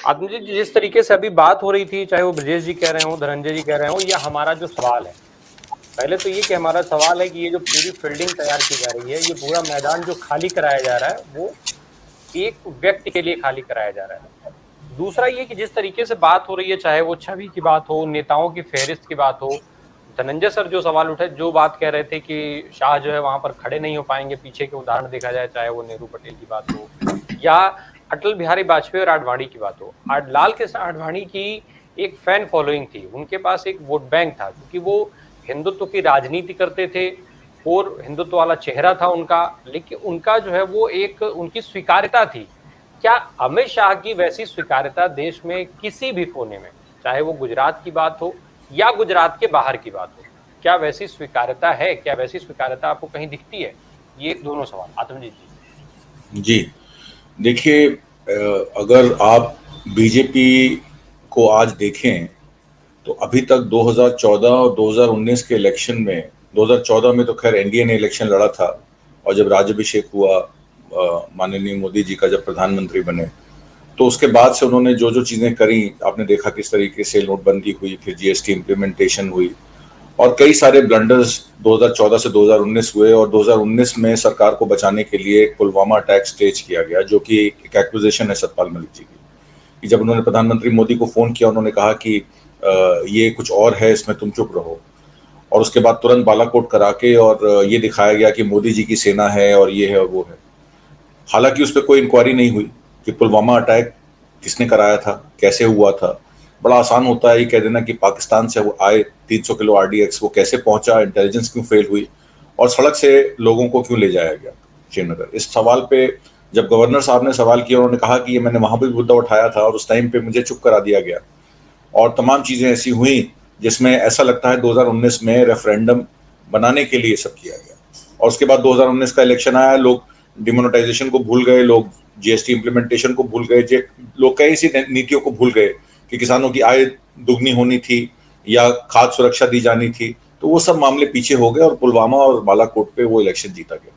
आत्म जी, जिस तरीके से अभी बात हो रही थी, चाहे वो ब्रजेश जी कह रहे हो, धनंजय जी कह रहे हो, या हमारा जो सवाल है, पहले तो ये कि हमारा सवाल है कि ये जो पूरी फील्डिंग तैयार की जा रही है, ये पूरा मैदान जो खाली कराया जा रहा है, वो एक व्यक्ति के लिए खाली कराया जा रहा है। दूसरा ये कि जिस तरीके से बात हो रही है, चाहे वो छवि की बात हो, नेताओं की फेहरिस्त की बात हो, धनंजय सर जो सवाल उठे, जो बात कह रहे थे कि शाह जो है वहां पर खड़े नहीं हो पाएंगे, पीछे के उदाहरण देखा जाए, चाहे वो नेहरू पटेल की बात हो या अटल बिहारी वाजपेयी और आडवाणी की बात हो। लाल कृष्ण आडवाणी की एक फैन फॉलोइंग थी, उनके पास एक वोट बैंक था, क्योंकि वो हिंदुत्व की राजनीति करते थे और हिंदुत्व वाला चेहरा था उनका, लेकिन उनका जो है वो एक उनकी स्वीकार्यता थी। क्या अमित शाह की वैसी स्वीकार्यता देश में किसी भी कोने में, चाहे वो गुजरात की बात हो या गुजरात के बाहर की बात हो, क्या वैसी स्वीकार्यता है? क्या वैसी स्वीकार्यता आपको कहीं दिखती है? ये दोनों सवाल। आत्मजीत जी। जी, देखिए, अगर आप बीजेपी को आज देखें तो अभी तक 2014 और 2019 के इलेक्शन में, 2014 में तो खैर एनडीए ने इलेक्शन लड़ा था, और जब राज्याभिषेक हुआ माननीय मोदी जी का, जब प्रधानमंत्री बने, तो उसके बाद से उन्होंने जो जो चीज़ें करी, आपने देखा किस तरीके से नोटबंदी हुई, फिर जीएसटी इम्प्लीमेंटेशन हुई, और कई सारे ब्लंडर्स 2014 से 2019 हुए। और 2019 में सरकार को बचाने के लिए एक पुलवामा अटैक स्टेज किया गया, जो कि एक एक्विजिशन है सतपाल मलिक जी की, कि जब उन्होंने प्रधानमंत्री मोदी को फ़ोन किया, उन्होंने कहा कि ये कुछ और है, इसमें तुम चुप रहो। और उसके बाद तुरंत बालाकोट करा के और ये दिखाया गया कि मोदी जी की सेना है और ये है और वो है। हालांकि उस पर कोई इंक्वायरी नहीं हुई कि पुलवामा अटैक किसने कराया था, कैसे हुआ था। बड़ा आसान होता है ये कह देना कि पाकिस्तान से वो आए 300 किलो आरडीएक्स, वो कैसे पहुंचा, इंटेलिजेंस क्यों फेल हुई, और सड़क से लोगों को क्यों ले जाया गया श्रीनगर। इस सवाल पे जब गवर्नर साहब ने सवाल किया, उन्होंने कहा कि ये मैंने वहां भी मुद्दा उठाया था और उस टाइम पे मुझे चुप करा दिया गया। और तमाम चीज़ें ऐसी हुई जिसमें ऐसा लगता है 2019 में रेफरेंडम बनाने के लिए सब किया गया। और उसके बाद 2019 का इलेक्शन आया, लोग डिमोनेटाइजेशन को भूल गए, लोग जीएसटी इम्प्लीमेंटेशन को भूल गए, लोग कई सी नीतियों को भूल गए कि किसानों की आय दुगनी होनी थी या खाद्य सुरक्षा दी जानी थी। तो वो सब मामले पीछे हो गए और पुलवामा और बालाकोट पे वो इलेक्शन जीता गया।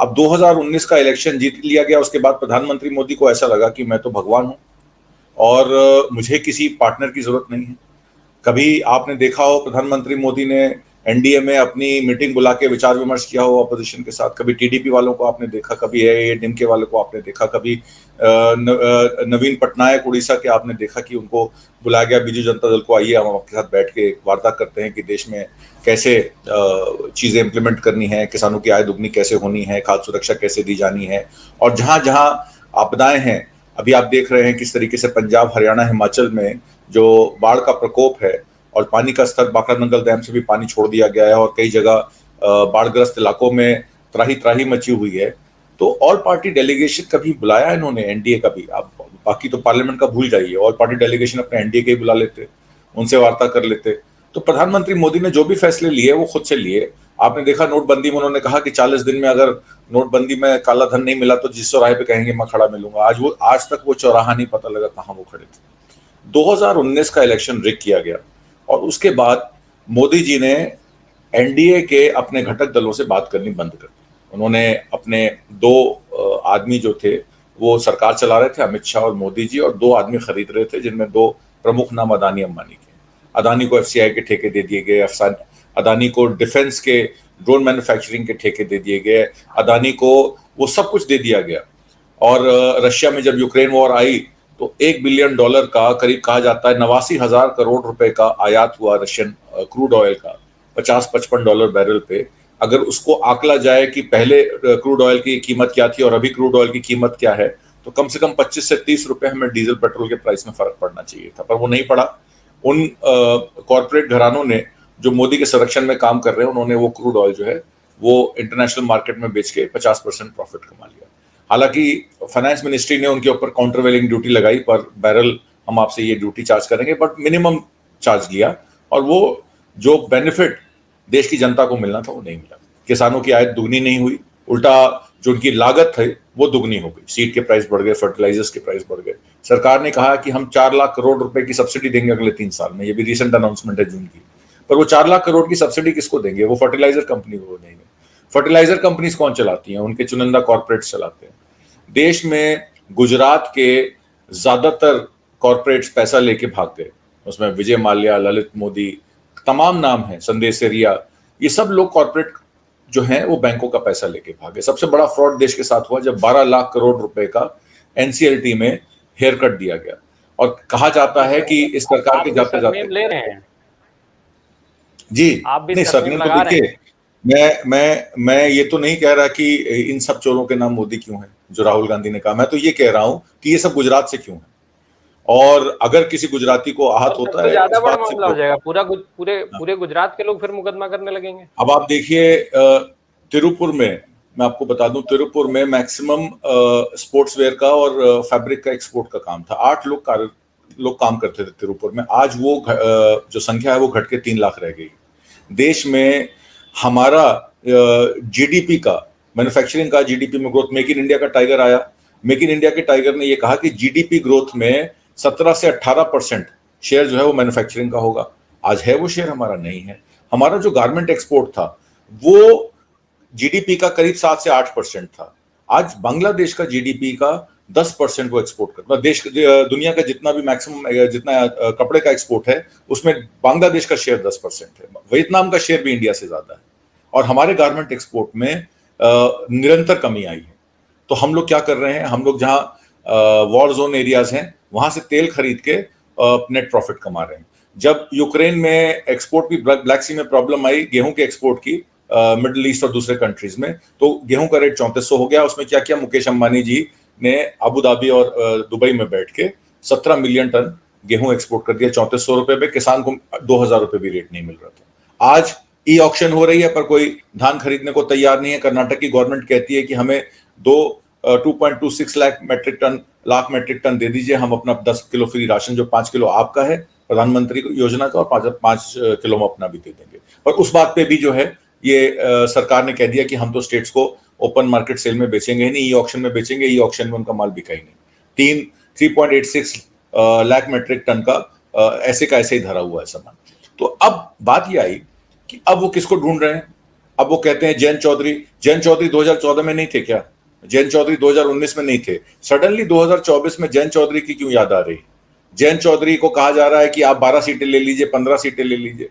अब 2019 का इलेक्शन जीत लिया गया, उसके बाद प्रधानमंत्री मोदी को ऐसा लगा कि मैं तो भगवान हूं और मुझे किसी पार्टनर की जरूरत नहीं है। कभी आपने देखा हो प्रधानमंत्री मोदी ने एनडीए में अपनी मीटिंग बुला के विचार विमर्श किया हो अपोजिशन के साथ? कभी टीडीपी वालों को आपने देखा, कभी एआईएडीएमके वालों को आपने देखा, कभी नवीन पटनायक उड़ीसा के आपने देखा कि उनको बुलाया गया बीजू जनता दल को, आइए हम आपके साथ बैठ के वार्ता करते हैं कि देश में कैसे चीजें इंप्लीमेंट करनी है, किसानों की आय दुगनी कैसे होनी है, खाद्य सुरक्षा कैसे दी जानी है। और जहां जहां आपदाएं हैं, अभी आप देख रहे हैं किस तरीके से पंजाब, हरियाणा, हिमाचल में जो बाढ़ का प्रकोप है, और पानी का स्तर बाखरा नंगल डैम से भी पानी छोड़ दिया गया है, और कई जगह बाढ़ग्रस्त इलाकों में त्राही त्राही मची हुई है। तो ऑल पार्टी डेलीगेशन कभी बुलाया इन्होंने एनडीए का भी? आप बाकी तो पार्लियामेंट का भूल जाइए, ऑल पार्टी डेलीगेशन अपने एनडीए के ही बुला लेते, उनसे वार्ता कर लेते। तो प्रधानमंत्री मोदी ने जो भी फैसले लिए वो खुद से लिए। आपने देखा नोटबंदी में उन्होंने कहा कि 40 दिन में अगर नोटबंदी में काला धन नहीं मिला तो जिस चौराहे पे कहेंगे मैं खड़ा मिलूंगा। आज तक वो चौराहा नहीं पता लगा कहां वो खड़े थे। 2019 का इलेक्शन रिग किया गया, और उसके बाद मोदी जी ने एनडीए के अपने घटक दलों से बात करनी बंद कर दी। उन्होंने अपने दो आदमी जो थे वो सरकार चला रहे थे, अमित शाह और मोदी जी, और दो आदमी खरीद रहे थे जिनमें दो प्रमुख नाम अदानी अंबानी के। अदानी को एफसीआई के ठेके दे दिए गए, अदानी को डिफेंस के ड्रोन मैन्युफैक्चरिंग के ठेके दे दिए गए, अदानी को वो सब कुछ दे दिया गया। और रशिया में जब यूक्रेन वॉर आई तो $1 बिलियन का, करीब कहा जाता है 89,000 करोड़ रुपए का आयात हुआ रशियन क्रूड ऑयल का, 50-55 डॉलर बैरल पे। अगर उसको आकला जाए कि पहले क्रूड ऑयल की कीमत क्या थी और अभी क्रूड ऑयल की कीमत क्या है, तो कम से कम 25 से 30 रुपए हमें डीजल पेट्रोल के प्राइस में फर्क पड़ना चाहिए था, पर वो नहीं पड़ा। उन कॉरपोरेट घरानों ने जो मोदी के संरक्षण में काम कर रहे हैं, उन्होंने वो क्रूड ऑयल जो है वो इंटरनेशनल मार्केट में बेच के 50% प्रॉफिट कमा लिया। हालांकि फाइनेंस मिनिस्ट्री ने उनके ऊपर काउंटरवेलिंग ड्यूटी लगाई, पर बैरल हम आपसे ये ड्यूटी चार्ज करेंगे, बट मिनिमम चार्ज लिया, और वो जो बेनिफिट देश की जनता को मिलना था वो नहीं मिला। किसानों की आय दुगनी नहीं हुई, उल्टा जो उनकी लागत थी वो दुगनी हो गई। सीड के प्राइस बढ़ गए, फर्टिलाइजर्स के प्राइस बढ़ गए। सरकार ने कहा कि हम 4 लाख करोड़ रुपए की सब्सिडी देंगे अगले 3 साल में, ये भी रिसेंट अनाउंसमेंट है जून की। पर वो 4 लाख करोड़ की सब्सिडी किसको देंगे? वो फर्टिलाइजर कंपनी को देंगे। फर्टिलाइजर कंपनीज कौन चलाती हैं? उनके चुनिंदा कॉर्पोरेट्स चलाते हैं। देश में गुजरात के ज्यादातर कॉर्पोरेट्स पैसा लेके भाग गए। उसमें विजय माल्या, ललित मोदी, तमाम नाम है, संदेश सेरिया, ये सब लोग कॉर्पोरेट जो हैं वो बैंकों का पैसा लेके भागे। सबसे बड़ा फ्रॉड देश के साथ हुआ जब 12 लाख करोड़ रुपए का एनसीएलटी में हेयर कट दिया गया, और कहा जाता है कि इस सरकार के जाते जाते ले रहे हैं जी आप भी नहीं, सरनेम तो लगा रहे देखिए, मैं ये तो नहीं कह रहा कि इन सब चोरों के नाम मोदी क्यों है, जो राहुल गांधी ने कहा। मैं तो ये कह रहा हूं कि ये सब गुजरात से क्यों है, और अगर किसी गुजराती को आहत होता है ज्यादा इस बड़ा बात से, मामला हो जाएगा, पूरे गुजरात के लोग फिर मुकदमा करने लगेंगे। अब आप देखिए तिरुपुर में, मैं आपको बता दूं, तिरुपुर में मैक्सिमम स्पोर्ट्स वेयर का और फैब्रिक का एक्सपोर्ट का काम था। 8 लोग काम करते थे तिरुपुर में। आज वो जो संख्या है वो घट के 3 लाख रह गई। देश में हमारा जीडीपी का, मैन्युफैक्चरिंग का जीडीपी में ग्रोथ, मेक इन इंडिया का टाइगर आया। मेक इन इंडिया के टाइगर ने ये कहा कि जीडीपी ग्रोथ में 17 से 18% शेयर जो है वो मैन्युफैक्चरिंग का होगा। आज है वो शेयर, हमारा नहीं है। हमारा जो गारमेंट एक्सपोर्ट था वो जीडीपी का करीब 7 से 8% था। आज बांग्लादेश का जीडीपी का 10% वो एक्सपोर्ट करता है। देश, दुनिया का जितना भी मैक्सिमम, जितना कपड़े का एक्सपोर्ट है उसमें बांग्लादेश का शेयर 10% है। वियतनाम का शेयर भी इंडिया से ज्यादा है, और हमारे गारमेंट एक्सपोर्ट में निरंतर कमी आई है। तो हम लोग क्या कर रहे हैं, हम लोग जहां वॉर जोन एरियाज हैं वहां से तेल खरीद के नेट प्रॉफिट कमा रहे हैं। जब यूक्रेन में एक्सपोर्ट की, ब्लैक सी में प्रॉब्लम आई गेहूं के एक्सपोर्ट की मिडिल ईस्ट और दूसरे कंट्रीज में, तो गेहूं का रेट 3400 हो गया। उसमें क्या किया, मुकेश अंबानी जी ने अबू धाबी और दुबई में बैठ के 17 मिलियन टन गेहूं एक्सपोर्ट कर दिया 3400 रुपए में। किसान को 2000 रुपए भी रेट नहीं मिल रहा था। आज ई ऑक्शन हो रही है पर कोई धान खरीदने को तैयार नहीं है। कर्नाटक की गवर्नमेंट कहती है कि हमें 2.26 लाख मेट्रिक टन दे दीजिए, हम अपना 10 किलो फ्री राशन, जो 5 किलो आपका है प्रधानमंत्री योजना का, और 5 किलो हम अपना भी दे देंगे। और उस बात पे भी जो है ये सरकार ने कह दिया कि हम तो स्टेट्स को ओपन मार्केट सेल में बेचेंगे ही नहीं, ई ऑक्शन में बेचेंगे। ई ऑक्शन में उनका माल बिका ही नहीं। 3.86 लाख मेट्रिक टन का ऐसे का ऐसे ही धरा हुआ है सामान। तो अब बात ये आई कि अब वो किसको ढूंढ रहे हैं। अब वो कहते हैं जयंत चौधरी 2014 में नहीं थे क्या? जयंत चौधरी 2019 में नहीं थे। सडनली 2024 में जयंत चौधरी की क्यों याद आ रही? जयंत चौधरी को कहा जा रहा है कि आप 12 सीटें ले लीजिए, 15 सीटें ले लीजिए,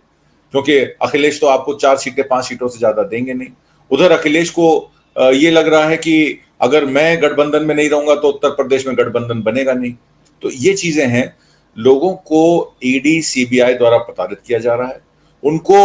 क्योंकि अखिलेश तो आपको 4 सीटें 5 सीटों से ज्यादा देंगे नहीं। उधर अखिलेश को ये लग रहा है कि अगर मैं गठबंधन में नहीं रहूंगा तो उत्तर प्रदेश में गठबंधन बनेगा नहीं। तो ये चीजें हैं, लोगों को ईडी सीबीआई द्वारा प्रताड़ित किया जा रहा है, उनको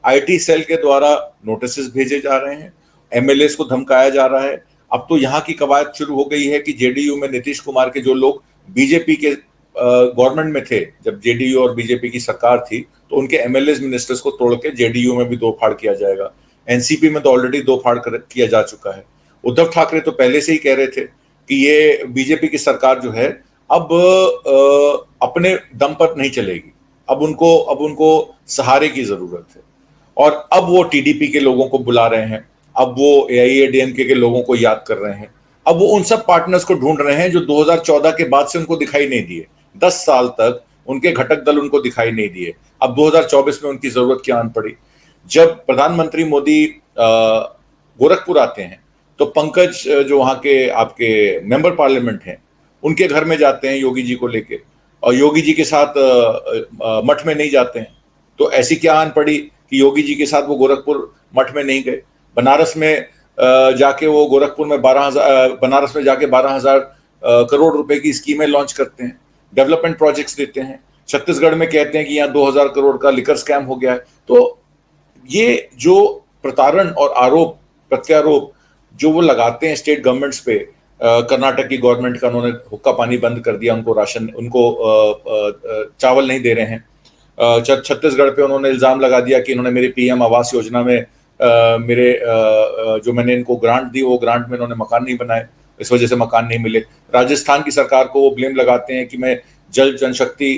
आईटी सेल के द्वारा नोटिस भेजे जा रहे हैं, एमएलए को धमकाया जा रहा है। अब तो यहाँ की कवायद शुरू हो गई है कि जेडीयू में नीतीश कुमार के जो लोग बीजेपी के गवर्नमेंट में थे, जब जेडीयू और बीजेपी की सरकार थी, तो उनके एमएलए मिनिस्टर्स को तोड़ के जेडीयू में भी 2 फाड़ किया जाएगा। एनसीपी में तो ऑलरेडी 2 फाड़ किया जा चुका है। उद्धव ठाकरे तो पहले से ही कह रहे थे कि ये बीजेपी की सरकार जो है अब अपने दम पर नहीं चलेगी, अब उनको सहारे की जरूरत है। और अब वो टीडीपी के लोगों को बुला रहे हैं, अब वो एआईएडीएमके के लोगों को याद कर रहे हैं, अब वो उन सब पार्टनर्स को ढूंढ रहे हैं जो 2014 के बाद से उनको दिखाई नहीं दिए। 10 साल तक उनके घटक दल उनको दिखाई नहीं दिए। अब 2024 में उनकी जरूरत क्या आन पड़ी? जब प्रधानमंत्री मोदी गोरखपुर आते हैं तो पंकज जो वहां के आपके मेंबर पार्लियामेंट हैं उनके घर में जाते हैं योगी जी को लेके, और योगी जी के साथ मठ में नहीं जाते हैं। तो ऐसी क्या आन पड़ी कि योगी जी के साथ वो गोरखपुर मठ में नहीं गए? बनारस में जाके वो गोरखपुर में 12,000 करोड़ रुपए की स्कीमें लॉन्च करते हैं, डेवलपमेंट प्रोजेक्ट्स देते हैं। छत्तीसगढ़ में कहते हैं कि यहाँ 2,000 करोड़ का लिकर स्कैम हो गया है। तो ये जो प्रताड़न और आरोप प्रत्यारोप जो वो लगाते हैं स्टेट गवर्नमेंट्स पे, कर्नाटक की गवर्नमेंट का उन्होंने हुक्का पानी बंद कर दिया, उनको राशन, उनको चावल नहीं दे रहे हैं। छत्तीसगढ़ पे उन्होंने इल्जाम लगा दिया कि इन्होंने मेरी पीएम आवास योजना में मेरे जो मैंने इनको ग्रांट दी वो ग्रांट में इन्होंने मकान नहीं बनाए, इस वजह से मकान नहीं मिले। राजस्थान की सरकार को वो ब्लेम लगाते हैं कि मैं जल जनशक्ति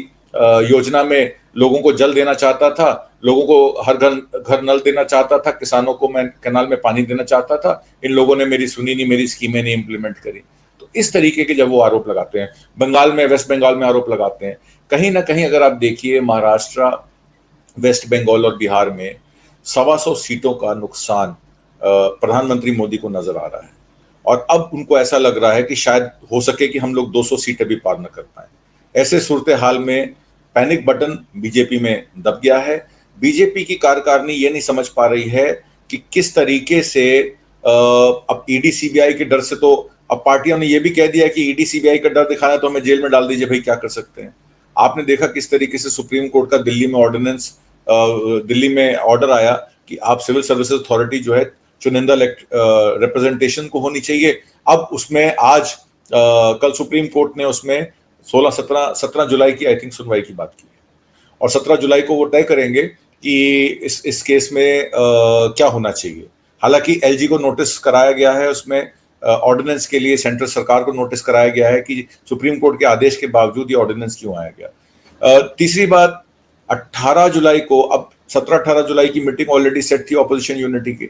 योजना में लोगों को जल देना चाहता था, लोगों को हर घर नल देना चाहता था, किसानों को मैं कैनाल में पानी देना चाहता था, इन लोगों ने मेरी सुनी नहीं, मेरी स्कीमें नहीं इंप्लीमेंट करी। तो इस तरीके के जब वो आरोप लगाते हैं, बंगाल में, वेस्ट बंगाल में आरोप लगाते हैं, कहीं ना कहीं अगर आप देखिए महाराष्ट्र, वेस्ट बंगाल और बिहार में 125 सीटों का नुकसान प्रधानमंत्री मोदी को नजर आ रहा है। और अब उनको ऐसा लग रहा है कि शायद हो सके कि हम लोग 200 सीटें भी पार न कर पाए। ऐसे सूरत हाल में पैनिक बटन बीजेपी में दब गया है। बीजेपी की कार्यकारिणी ये नहीं समझ पा रही है कि किस तरीके से अब ईडी सीबीआई के डर से, तो अब पार्टियों ने ये भी कह दिया कि ईडी सीबीआई का डर दिखाना तो हमें जेल में डाल दीजिए, भाई क्या कर सकते हैं। आपने देखा किस तरीके से सुप्रीम कोर्ट का दिल्ली में ऑर्डिनेंस, दिल्ली में ऑर्डर आया कि आप सिविल सर्विसेज अथॉरिटी जो है चुनिंदा रिप्रेजेंटेशन को होनी चाहिए। अब उसमें आज कल सुप्रीम कोर्ट ने उसमें 17 जुलाई की आई थिंक सुनवाई की बात की है, और 17 जुलाई को वो तय करेंगे कि इस केस में क्या होना चाहिए। हालांकि एलजी को नोटिस कराया गया है, उसमें ऑर्डिनेंस के लिए सेंट्रल सरकार को नोटिस कराया गया है कि सुप्रीम कोर्ट के आदेश के बावजूद ये ऑर्डिनेंस क्यों आया गया। तीसरी बात, 18 जुलाई को, अब 17-18 जुलाई की मीटिंग ऑलरेडी सेट थी ऑपोजिशन यूनिटी की,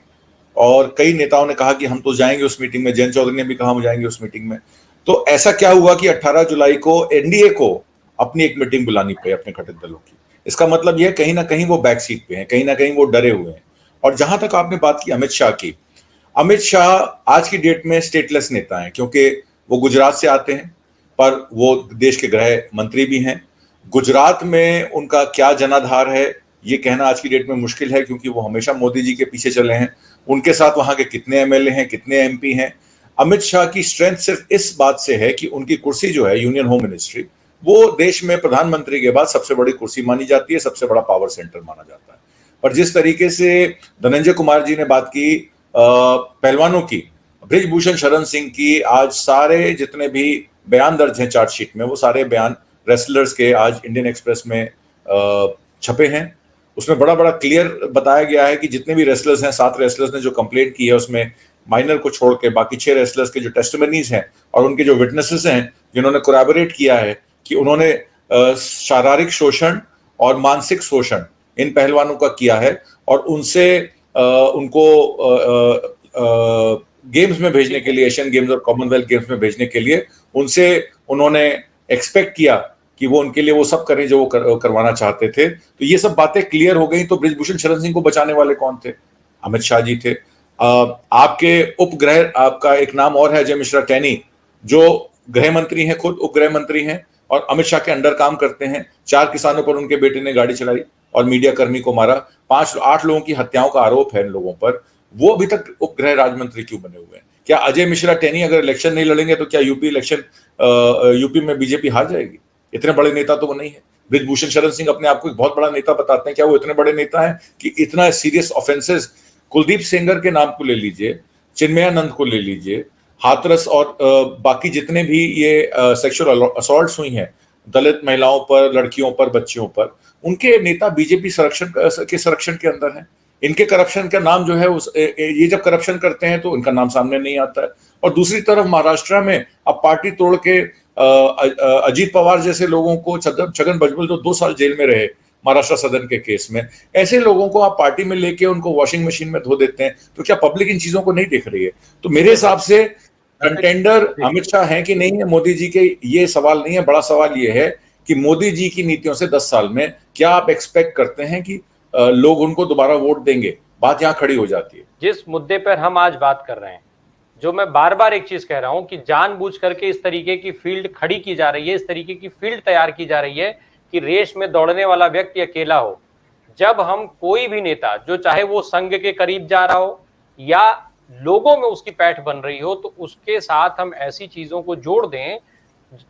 और कई नेताओं ने कहा कि हम तो जाएंगे उस मीटिंग में, जयंत चौधरी ने भी कहा हम जाएंगे उस मीटिंग में। तो ऐसा क्या हुआ कि 18 जुलाई को एनडीए को अपनी एक मीटिंग बुलानी पड़ी अपने घटक दलों की। इसका मतलब यह कहीं ना कहीं वो बैक सीट पे हैं, कहीं ना कहीं वो डरे हुए हैं। और जहां तक आपने बात की अमित शाह की, अमित शाह आज की डेट में स्टेटलेस नेता हैं, क्योंकि वो गुजरात से आते हैं, पर वो देश के गृह मंत्री भी हैं। गुजरात में उनका क्या जनाधार है ये कहना आज की डेट में मुश्किल है, क्योंकि वो हमेशा मोदी जी के पीछे चले हैं। उनके साथ वहां के कितने एमएलए हैं, कितने एमपी हैं। अमित शाह की स्ट्रेंथ सिर्फ इस बात से है कि उनकी कुर्सी जो है यूनियन होम मिनिस्ट्री, वो देश में प्रधानमंत्री के बाद सबसे बड़ी कुर्सी मानी जाती है, सबसे बड़ा पावर सेंटर माना जाता है। पर जिस तरीके से धनंजय कुमार जी ने बात की पहलवानों की, बृजभूषण शरण सिंह की, आज सारे जितने भी बयान दर्ज हैं चार्जशीट में, वो सारे बयान रेसलर्स के आज इंडियन एक्सप्रेस में छपे हैं। उसमें बड़ा बड़ा क्लियर बताया गया है कि जितने भी रेसलर्स हैं, 7 रेसलर्स ने जो कंप्लेंट की है, उसमें माइनर को छोड़ के बाकी 6 रेसलर्स के जो टेस्टिमनीज हैं और उनके जो विटनेसेस हैं जिन्होंने कोलैबोरेट किया है कि उन्होंने शारीरिक शोषण और मानसिक शोषण इन पहलवानों का किया है, और उनसे उनको गेम्स में भेजने के लिए, एशियन गेम्स और कॉमनवेल्थ गेम्स में भेजने के लिए उनसे उन्होंने एक्सपेक्ट किया कि वो उनके लिए वो सब करें जो वो करवाना चाहते थे। तो ये सब बातें क्लियर हो गई। तो बृजभूषण शरण सिंह को बचाने वाले कौन थे? अमित शाह जी थे। आपके उपगृह, आपका एक नाम और है अजय मिश्रा टैनी, जो गृह मंत्री हैं, खुद उपगृह मंत्री हैं और अमित शाह के अंडर काम करते हैं। 4 किसानों पर उनके बेटे ने गाड़ी चलाई और मीडिया कर्मी को मारा। 5-8 लोगों की हत्याओं का आरोप है इन लोगों पर। वो अभी तक उपगृह राज्य मंत्री क्यों बने हुए हैं? क्या अजय मिश्रा टैनी अगर इलेक्शन नहीं लड़ेंगे तो क्या यूपी में बीजेपी हार जाएगी? इतने बड़े नेता तो वो नहीं है। बृजभूषण शरण सिंह अपने आप को एक बहुत बड़ा नेता बताते हैं। क्या वो इतने बड़े नेता हैं कि इतना सीरियस ऑफेंसेस, कुलदीप सेंगर के नाम को ले लीजिए, चिन्मयानंद को ले लीजिए, हाथरस और बाकी जितने भी ये सेक्सुअल असॉल्ट्स हुई हैं दलित महिलाओं पर, लड़कियों पर, बच्चियों पर, उनके नेता बीजेपी संरक्षण के अंदर हैं। इनके करप्शन का नाम जो है ये जब करप्शन करते हैं तो इनका नाम सामने नहीं आता है। और दूसरी तरफ महाराष्ट्र में अब पार्टी तोड़ के अजीत पवार जैसे लोगों को, छगन भुजबल जो 2 साल जेल में रहे महाराष्ट्र सदन के केस में, ऐसे लोगों को आप पार्टी में लेके उनको वॉशिंग मशीन में धो देते हैं। तो क्या पब्लिक इन चीजों को नहीं देख रही है? तो मेरे हिसाब से कंटेंडर अमित शाह हैं कि नहीं है मोदी जी के, ये सवाल नहीं है। बड़ा सवाल ये है कि मोदी जी की नीतियों से 10 साल में क्या आप एक्सपेक्ट करते हैं कि लोग उनको दोबारा वोट देंगे? बात यहाँ खड़ी हो जाती है। जिस मुद्दे पर हम आज बात कर रहे हैं, जो मैं बार बार एक चीज कह रहा हूं कि जानबूझ करके इस तरीके की फील्ड खड़ी की जा रही है, इस तरीके की फील्ड तैयार की जा रही है कि रेस में दौड़ने वाला व्यक्ति अकेला हो। जब हम कोई भी नेता, जो चाहे वो संघ के करीब जा रहा हो या लोगों में उसकी पैठ बन रही हो, तो उसके साथ हम ऐसी चीजों को जोड़ दें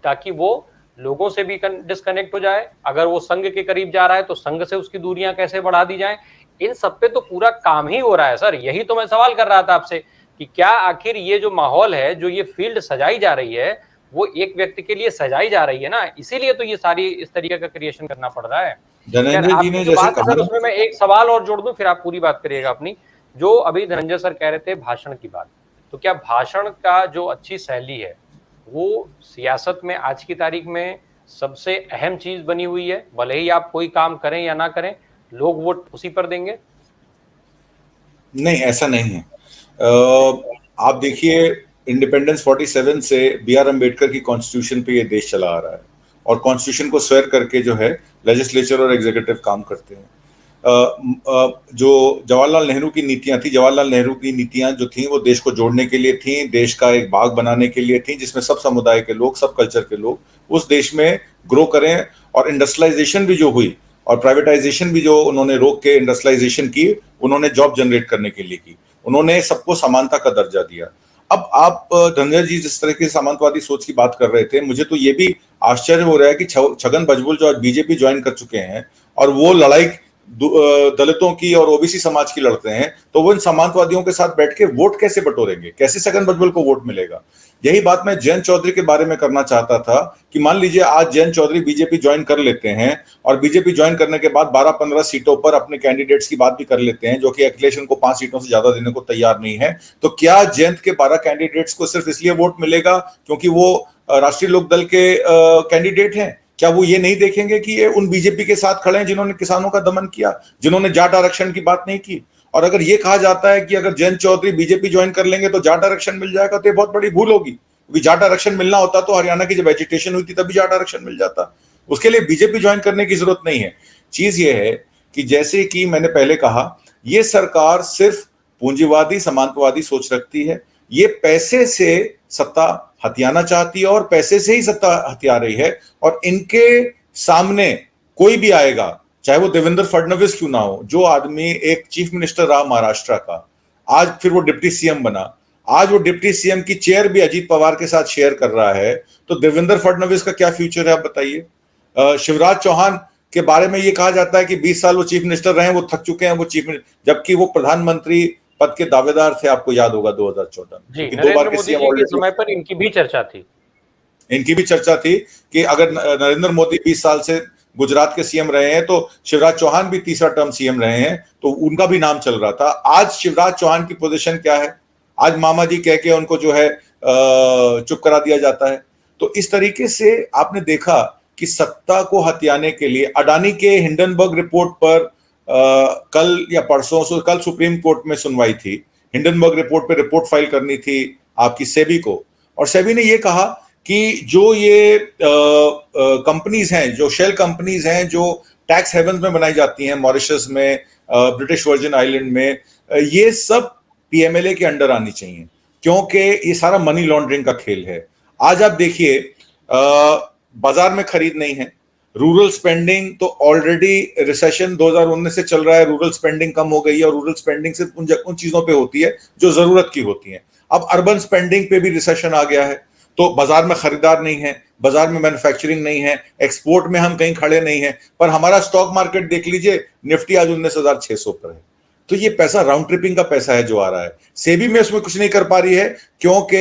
ताकि वो लोगों से भी डिस्कनेक्ट हो जाए। अगर वो संघ के करीब जा रहा है तो संघ से उसकी दूरियां कैसे बढ़ा दी जाएं। इन सब पे तो पूरा काम ही हो रहा है सर। यही तो मैं सवाल कर रहा था आपसे कि क्या आखिर ये जो माहौल है, जो ये फील्ड सजाई जा रही है, वो एक व्यक्ति के लिए सजाई जा रही है ना, इसीलिए तो ये सारी इस तरीके का क्रिएशन करना पड़ रहा है। धनंजय जी ने जैसे कहा, उसमें मैं एक सवाल और जोड़ दूं, फिर आप पूरी बात करिएगा अपनी। जो अभी धनंजय सर कह रहे थे भाषण की बात, तो क्या भाषण का जो अच्छी शैली है वो सियासत में आज की तारीख में सबसे अहम चीज बनी हुई है? भले ही आप कोई काम करें या ना करें, लोग वोट उसी पर देंगे? नहीं, ऐसा नहीं है। आप देखिए, इंडिपेंडेंस 47 से बी.आर. अम्बेडकर की कॉन्स्टिट्यूशन पे ये देश चला आ रहा है, और कॉन्स्टिट्यूशन को स्वेर करके जो है लेजिस्लेचर और एग्जीक्यूटिव काम करते हैं। जो जवाहरलाल नेहरू की नीतियां थी, जवाहरलाल नेहरू की नीतियां जो थी वो देश को जोड़ने के लिए थी, देश का एक बाग बनाने के लिए थी जिसमें सब समुदाय के लोग, सब कल्चर के लोग उस देश में ग्रो करें। और इंडस्ट्रियलाइजेशन भी जो हुई और प्राइवेटाइजेशन भी जो उन्होंने रोक के इंडस्ट्रियलाइजेशन की, उन्होंने जॉब जनरेट करने के लिए की, उन्होंने सबको समानता का दर्जा दिया। अब आप धनंजय जी जिस तरह की सामंतवादी सोच की बात कर रहे थे, मुझे तो ये भी आश्चर्य हो रहा है कि छगन भुजबल जो आज बीजेपी ज्वाइन कर चुके हैं और वो लड़ाई दलितों की और ओबीसी समाज की लड़ते हैं, तो वो इन समांतवादियों के साथ बैठ के वोट कैसे बटोरेंगे, कैसे छगन भुजबल को वोट मिलेगा। यही बात मैं जयंत चौधरी के बारे में करना चाहता था कि मान लीजिए आज जयंत चौधरी बीजेपी ज्वाइन कर लेते हैं और बीजेपी ज्वाइन करने के बाद 12-15 सीटों पर अपने कैंडिडेट्स की बात भी कर लेते हैं, जो कि अखिलेश को 5 सीटों से ज्यादा देने को तैयार नहीं है, तो क्या जयंत के 12 कैंडिडेट्स को सिर्फ इसलिए वोट मिलेगा क्योंकि वो राष्ट्रीय लोकदल के कैंडिडेट हैं? क्या वो ये नहीं देखेंगे कि ये उन बीजेपी के साथ खड़े हैं जिन्होंने किसानों का दमन किया, जिन्होंने जाट आरक्षण की बात नहीं की? और अगर ये कहा जाता है कि अगर जयंत चौधरी बीजेपी ज्वाइन कर लेंगे तो जाट आरक्षण मिल जाएगा, तो ये बहुत बड़ी भूल होगी, क्योंकि जाट आरक्षण मिलना होता तो हरियाणा की जब एजिटेशन हुई थी तभी जाट आरक्षण मिल जाता। उसके लिए बीजेपी ज्वाइन करने की जरूरत नहीं है। चीज ये है कि जैसे कि मैंने पहले कहा, ये सरकार सिर्फ पूंजीवादी समांतवादी सोच रखती है, ये पैसे से सत्ता हथियाना चाहती है और पैसे से ही सत्ता हथिया रही है। और इनके सामने कोई भी आएगा, चाहे वो देवेंद्र फडणवीस क्यों ना हो, जो आदमी एक चीफ मिनिस्टर रहा महाराष्ट्र का, आज फिर वो डिप्टी सीएम बना, आज वो डिप्टी सीएम की चेयर भी अजीत पवार के साथ शेयर कर रहा है, तो देवेंद्र फडणवीस का क्या फ्यूचर है आप बताइए। शिवराज चौहान के बारे में ये कहा जाता है कि 20 साल वो चीफ मिनिस्टर रहे हैं, वो थक चुके हैं, वो चीफ मिनिस्टर, जबकि वो प्रधानमंत्री पद के दावेदार थे, आपको याद होगा 2014 में, जी, क्योंकि 2 बार नरेंद्र के मोदी सीएम जी के ऑलरेडी, समय पर इनकी भी चर्चा थी। इनकी भी चर्चा थी कि अगर नरेंद्र मोदी 20 साल से गुजरात के सीएम रहे हैं तो शिवराज चौहान भी तीसरा टर्म सीएम रहे हैं, तो उनका भी नाम चल रहा था। आज शिवराज चौहान की पोजीशन क्या है? आज मामा जी कह के उनको जो है चुप करा दिया जाता है। तो इस तरीके से आपने देखा कि सत्ता को हथियाने के लिए अडानी के हिंडनबर्ग रिपोर्ट पर कल या परसों, कल सुप्रीम कोर्ट में सुनवाई थी। हिंडनबर्ग रिपोर्ट पे रिपोर्ट फाइल करनी थी आपकी सेबी को, और सेबी ने ये कहा कि जो ये कंपनीज हैं, जो शेल कंपनीज हैं जो टैक्स हेवन में बनाई जाती हैं, मॉरिशस में, ब्रिटिश वर्जिन आइलैंड में, ये सब पीएमएलए के अंडर आनी चाहिए, क्योंकि ये सारा मनी लॉन्ड्रिंग का खेल है। आज आप देखिए बाजार में खरीद नहीं है, रूरल स्पेंडिंग तो ऑलरेडी रिसेशन 2019 से चल रहा है, रूरल स्पेंडिंग कम हो गई है, और रूरल स्पेंडिंग सिर्फ उन चीजों पे होती है जो जरूरत की होती है। अब अर्बन स्पेंडिंग पे भी रिसेशन आ गया है, तो बाजार में खरीदार नहीं है, बाजार में मैन्युफैक्चरिंग नहीं है, एक्सपोर्ट में हम कहीं खड़े नहीं है। पर हमारा स्टॉक मार्केट देख लीजिए, निफ्टी आज 19,600 पर है। तो ये पैसा राउंड ट्रिपिंग का पैसा है जो आ रहा है। सेबी में उसमें कुछ नहीं कर पा रही है क्योंकि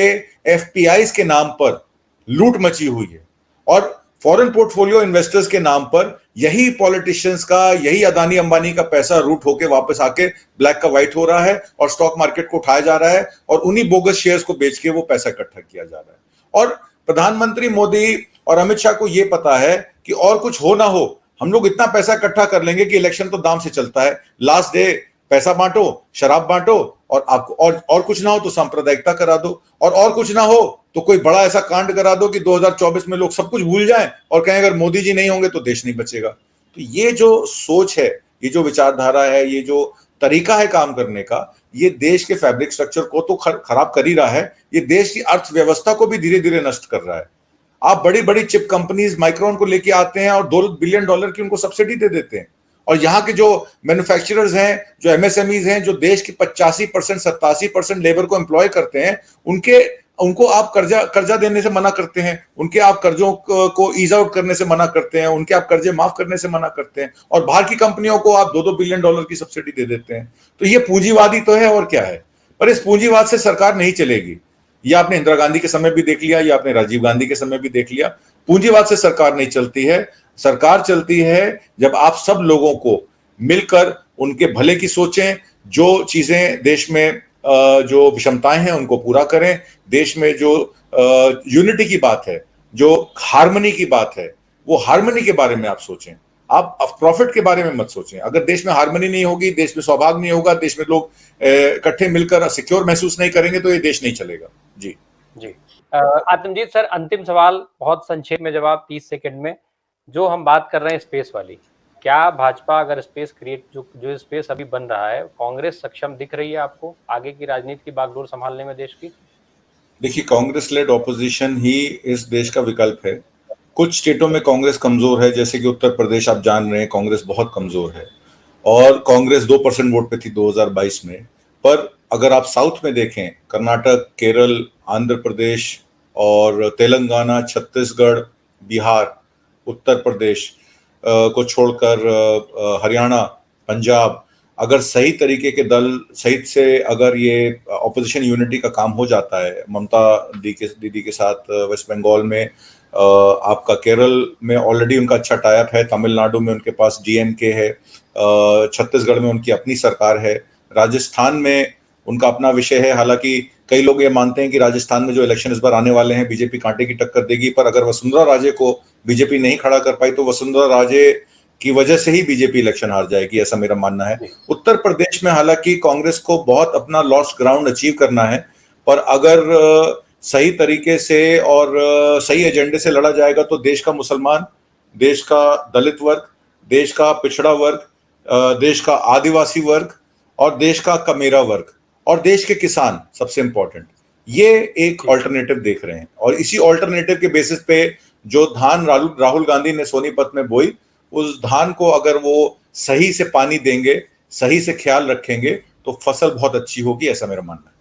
एफपीआईज के नाम पर लूट मची हुई है, और फॉरेन पोर्टफोलियो इन्वेस्टर्स के नाम पर यही पॉलिटिशियंस का, यही अदानी अंबानी का पैसा रूट होके वापस आके ब्लैक का व्हाइट हो रहा है और स्टॉक मार्केट को उठाया जा रहा है, और उन्हीं बोगस शेयर्स को बेच के वो पैसा इकट्ठा किया जा रहा है। और प्रधानमंत्री मोदी और अमित शाह को यह पता है कि और कुछ हो ना हो, हम लोग इतना पैसा इकट्ठा कर लेंगे कि इलेक्शन तो दाम से चलता है, लास्ट डे पैसा बांटो, शराब बांटो, और आपको और कुछ ना हो तो सांप्रदायिकता करा दो, और कुछ ना हो तो कोई बड़ा ऐसा कांड करा दो कि 2024 में लोग सब कुछ भूल जाएं और कहें अगर मोदी जी नहीं होंगे तो देश नहीं बचेगा। तो ये जो सोच है, ये जो विचारधारा है, ये जो तरीका है काम करने का, ये देश के फैब्रिक स्ट्रक्चर को तो खराब कर ही रहा है, ये देश की अर्थव्यवस्था को भी धीरे धीरे नष्ट कर रहा है। आप बड़ी बड़ी चिप कंपनीज माइक्रोन को लेके आते हैं और $2 बिलियन की उनको सब्सिडी दे देते हैं, और यहाँ के जो मैन्युफैक्चरर्स हैं, जो एमएसएमईज हैं, जो देश की 85% 87% लेबर को एम्प्लॉय करते हैं, उनको आप कर्जा देने से मना करते हैं, उनके आप कर्जों को ईज आउट करने से मना करते हैं, उनके आप कर्जे माफ करने से मना करते हैं, और बाहर की कंपनियों को आप $2 बिलियन की सब्सिडी दे देते हैं। तो ये पूंजीवादी तो है और क्या है। पर इस पूंजीवाद से सरकार नहीं चलेगी। ये आपने इंदिरा गांधी के समय भी देख लिया, ये आपने राजीव गांधी के समय भी देख लिया। पूंजीवाद से सरकार नहीं चलती है। सरकार चलती है जब आप सब लोगों को मिलकर उनके भले की सोचें, जो चीजें देश में जो विषमताएं हैं उनको पूरा करें, देश में जो यूनिटी की बात है, जो हार्मनी की बात है, वो हार्मनी के बारे में आप सोचें, आप प्रॉफिट के बारे में मत सोचें। अगर देश में हार्मनी नहीं होगी, देश में सौभाग्य नहीं होगा, देश में लोग इकट्ठे मिलकर सिक्योर महसूस नहीं करेंगे, तो ये देश नहीं चलेगा। जी जी। आत्मजीत सर, अंतिम सवाल, बहुत संक्षेप में जवाब, 30 सेकंड में। जो हम बात कर रहे हैं स्पेस वाली, क्या क्या भाजपा अगर स्पेस क्रिएट जो स्पेस अभी बन रहा है, कांग्रेस सक्षम दिख रही है आपको आगे की राजनीति की बागडोर संभालने में देश की? देखिए, कांग्रेस लेड ऑपोजिशन ही इस देश का विकल्प है। कुछ स्टेटों में कांग्रेस कमजोर है, जैसे कि उत्तर प्रदेश आप जान रहे हैं, कांग्रेस बहुत कमजोर है और कांग्रेस 2% वोट पे थी 2022 में। पर अगर आप साउथ में देखें, कर्नाटक, केरल, आंध्र प्रदेश और तेलंगाना, छत्तीसगढ़, बिहार, उत्तर प्रदेश को छोड़कर हरियाणा, पंजाब, अगर सही तरीके के दल सहित से अगर ये ऑपोजिशन यूनिटी का काम हो जाता है ममता दीदी के साथ वेस्ट बंगाल में, आपका केरल में ऑलरेडी उनका अच्छा टाइप है, तमिलनाडु में उनके पास डीएमके है, छत्तीसगढ़ में उनकी अपनी सरकार है, राजस्थान में उनका अपना विषय है। हालांकि कई लोग ये मानते हैं कि राजस्थान में जो इलेक्शन इस बार आने वाले हैं बीजेपी कांटे की टक्कर देगी, पर अगर वसुंधरा राजे को बीजेपी नहीं खड़ा कर पाई तो वसुंधरा राजे की वजह से ही बीजेपी इलेक्शन हार जाएगी, ऐसा मेरा मानना है। उत्तर प्रदेश में हालांकि कांग्रेस को बहुत अपना लॉस्ट ग्राउंड अचीव करना है, पर अगर सही तरीके से और सही एजेंडे से लड़ा जाएगा तो देश का मुसलमान, देश का दलित वर्ग, देश का पिछड़ा वर्ग, देश का आदिवासी वर्ग और देश का कमेरा वर्ग और देश के किसान, सबसे इंपॉर्टेंट, ये एक ऑल्टरनेटिव देख रहे हैं। और इसी ऑल्टरनेटिव के बेसिस पे जो धान राहुल गांधी ने सोनीपत में बोई, उस धान को अगर वो सही से पानी देंगे, सही से ख्याल रखेंगे तो फसल बहुत अच्छी होगी, ऐसा मेरा मानना है।